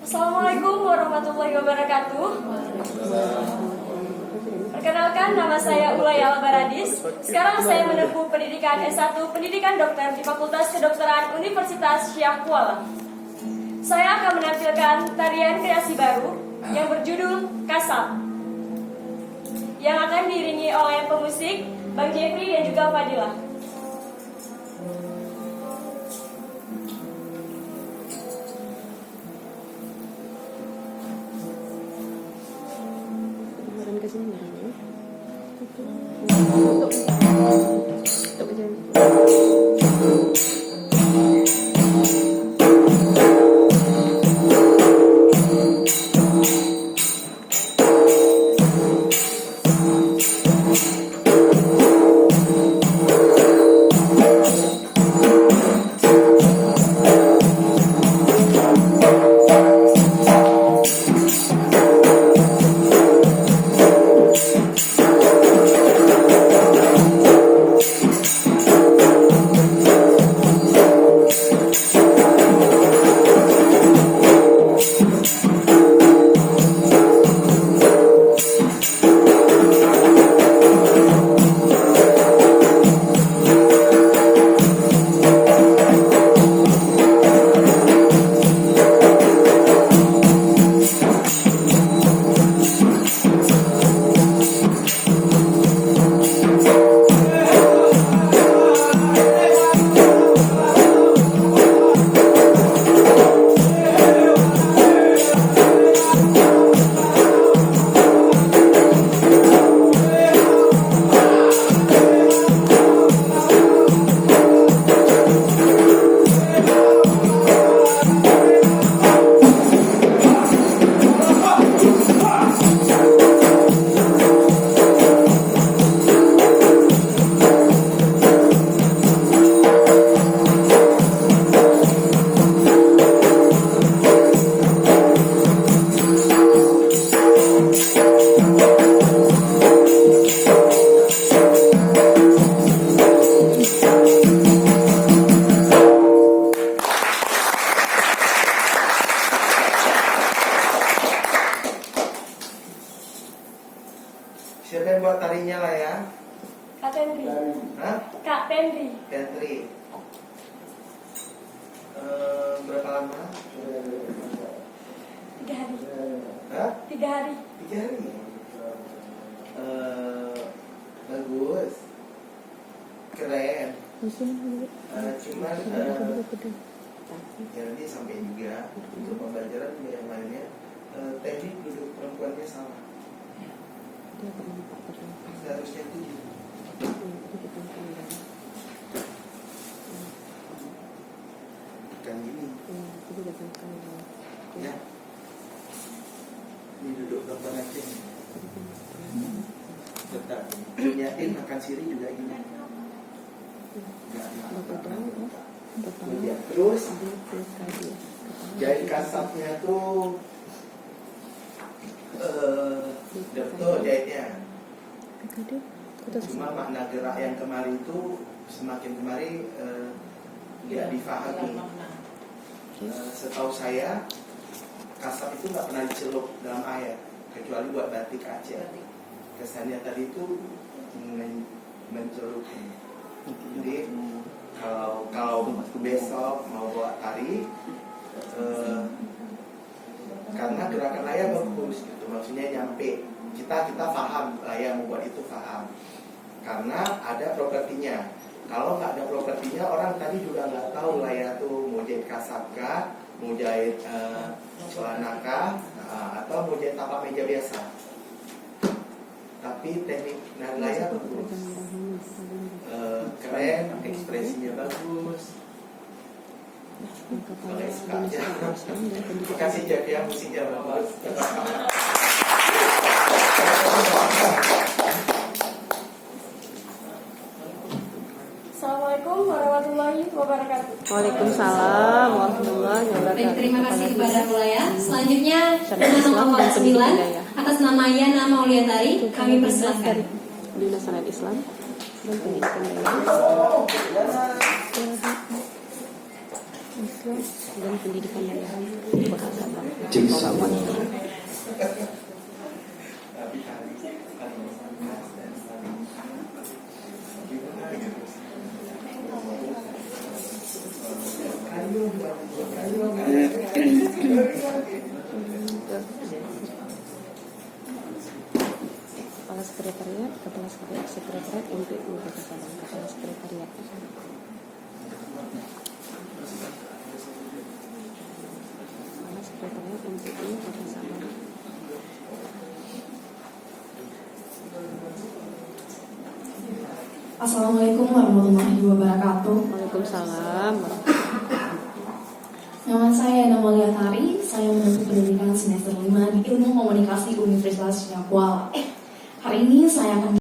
Assalamualaikum warahmatullahi wabarakatuh. Perkenalkan, nama saya Ulay Albaradis. Sekarang saya menempuh pendidikan S1 Pendidikan Dokter di Fakultas Kedokteran Universitas Syah Kuala. Saya akan menampilkan tarian kreasi baru yang berjudul Kasab, yang akan diiringi oleh pemusik Bang Jeffrey dan juga Fadilah. Siapa yang buat tarinya lah ya? Kak Tendri. Hah? Kak Tendri. Tendri. Berapa lama? 3 hari. Hah? 3 hari. 3 hari. Bagus. Keren. Cuman ya nanti sampai juga untuk pembelajaran yang lainnya. Tadi duduk perempuannya salah. Seharusnya 7. Bukan gini. Ya. Ini duduk dokter aja. Tetap. Nyatin makan siri juga gini. Terus jahit kasapnya tuh betul jahitnya. Cuma makna gerak yang kemarin itu semakin kemari tidak difahami. Setahu saya kasap itu nggak pernah dicelup dalam air kecuali buat batik aja. Kesannya tadi itu mencelup. Jadi kalau besok mau buat tari karena gerakan layar bagus gitu, maksudnya nyampe kita paham layar membuat itu paham karena ada propertinya. Kalau nggak ada propertinya orang tadi juga nggak tahu layar tuh mau jahit kasap kah, mau jahit celana kah, atau mau jahit tapak meja biasa. Tapi teknik layar bagus, keren, ekspresinya bagus. Boleh suka aja. Terima kasih Jeff ya, musiknya bagus. Assalamualaikum warahmatullahi wabarakatuh. Waalaikumsalam warahmatullahi wabarakatuh. Baik, terima kasih kepada Mulaya. Selanjutnya nama kelompok 9 atas nama Yana Mauliatari kami persilahkan. Dinas Syariat Islam dan Pendidikan Islam dan Pendidikan Kota Sabah. Muhammad. Kepala Sekretariat MPU Kota Padang. Kepala Sekretariat. Kepala Sekretariat MPU Kota Padang. Assalamualaikum warahmatullahi wabarakatuh. Waalaikumsalam. Nama saya Namalia Tari. Saya menempuh pendidikan semester 5 di Ilmu Komunikasi Universitas Syakuala. Hari ini saya akan